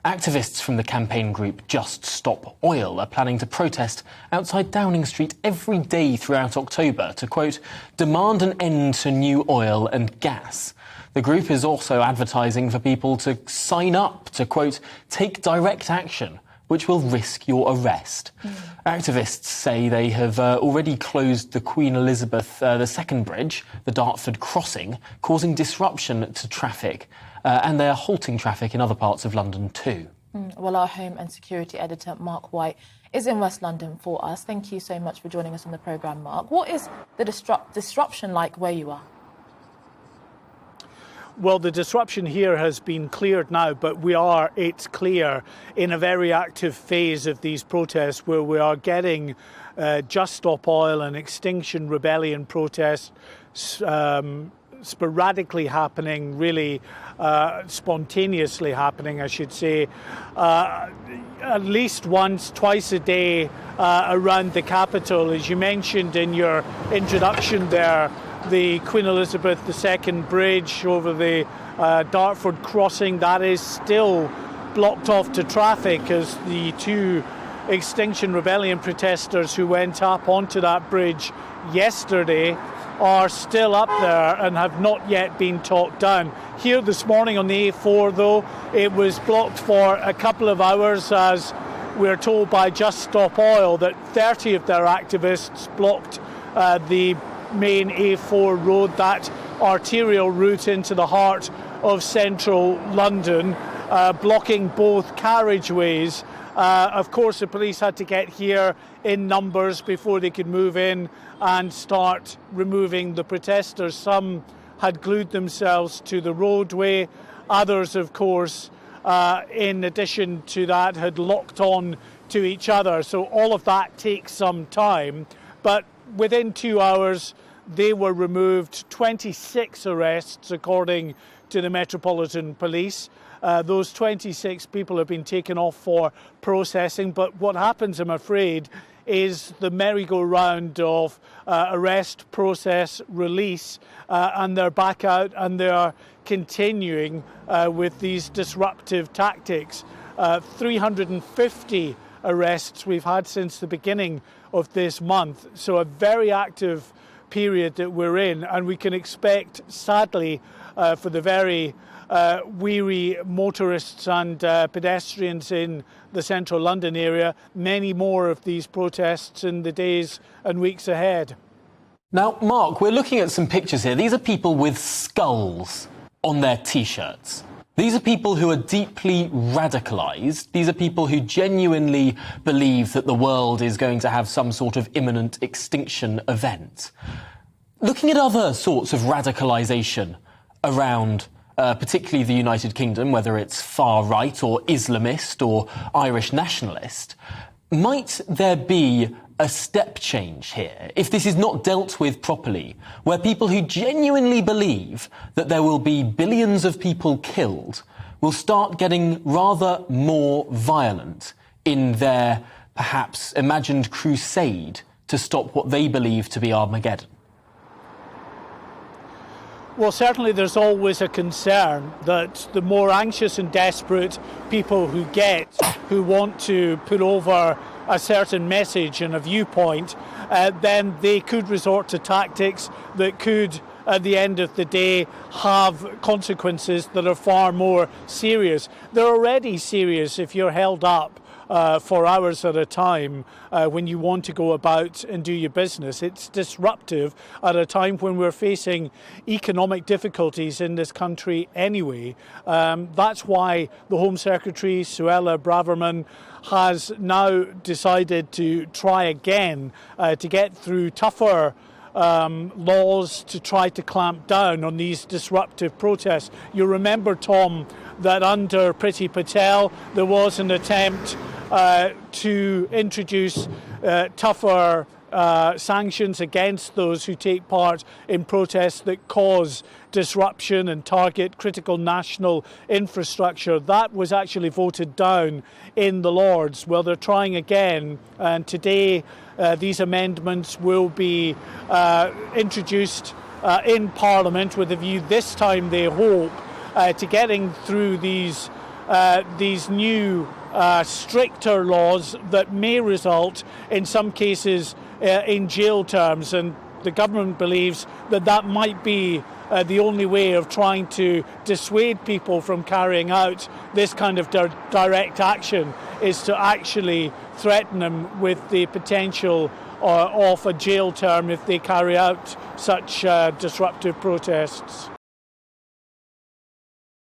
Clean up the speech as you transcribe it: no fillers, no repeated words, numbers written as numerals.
Activists from the campaign group Just Stop Oil are planning to protest outside Downing Street every day throughout October to, quote, demand an end to new oil and gas. The group is also advertising for people to sign up to, quote, take direct action, which will risk your arrest. Activists say they have already closed the Queen Elizabeth II bridge, the Dartford crossing, causing disruption to traffic, and they are halting traffic in other parts of London too. Well, our home and security editor, Mark White, is in West London for us. Thank you so much for joining us on the programme, Mark. What is the disruption like where you are? Well, the disruption here has been cleared now, but it's clear, in a very active phase of these protests where we are getting Just Stop Oil and Extinction Rebellion protests sporadically happening, really spontaneously happening, I should say, at least once, twice a day around the capital. As you mentioned in your introduction there, the Queen Elizabeth II bridge over the Dartford crossing, that is still blocked off to traffic as the two Extinction Rebellion protesters who went up onto that bridge yesterday are still up there and have not yet been talked down. Here this morning on the A4, though, it was blocked for a couple of hours as we're told by Just Stop Oil that 30 of their activists blocked the main A4 road, that arterial route into the heart of central London, blocking both carriageways. Of course, the police had to get here in numbers before they could move in and start removing the protesters. Some had glued themselves to the roadway. Others, of course, in addition to that, had locked on to each other. So all of that takes some time. But within 2 hours, they were removed. 26 arrests, according to the Metropolitan Police. Those 26 people have been taken off for processing. But what happens, I'm afraid, is the merry-go-round of arrest, process, release, and they're back out and they're continuing with these disruptive tactics. 350 arrests we've had since the beginning of this month. So a very active period that we're in, and we can expect, sadly, for the very weary motorists and pedestrians in the central London area, many more of these protests in the days and weeks ahead. Now, Mark, we're looking at some pictures here. These are people with skulls on their T-shirts. These are people who are deeply radicalised. These are people who genuinely believe that the world is going to have some sort of imminent extinction event. Looking at other sorts of radicalisation around particularly the United Kingdom, whether it's far-right or Islamist or Irish nationalist, might there be a step change here, if this is not dealt with properly, where people who genuinely believe that there will be billions of people killed will start getting rather more violent in their, perhaps, imagined crusade to stop what they believe to be Armageddon? Well, certainly there's always a concern that the more anxious and desperate people who want to put over a certain message and a viewpoint, then they could resort to tactics that could, at the end of the day, have consequences that are far more serious. They're already serious if you're held up for hours at a time when you want to go about and do your business. It's disruptive at a time when we're facing economic difficulties in this country anyway. That's why the Home Secretary, Suella Braverman, has now decided to try again to get through tougher laws to try to clamp down on these disruptive protests. You remember, Tom, that under Priti Patel there was an attempt to introduce tougher sanctions against those who take part in protests that cause disruption and target critical national infrastructure. That was actually voted down in the Lords. Well, they're trying again, and today these amendments will be introduced in Parliament with a view this time, they hope, to getting through these these new stricter laws that may result in some cases in jail terms, and the government believes that that might be the only way of trying to dissuade people from carrying out this kind of direct action is to actually threaten them with the potential of a jail term if they carry out such disruptive protests.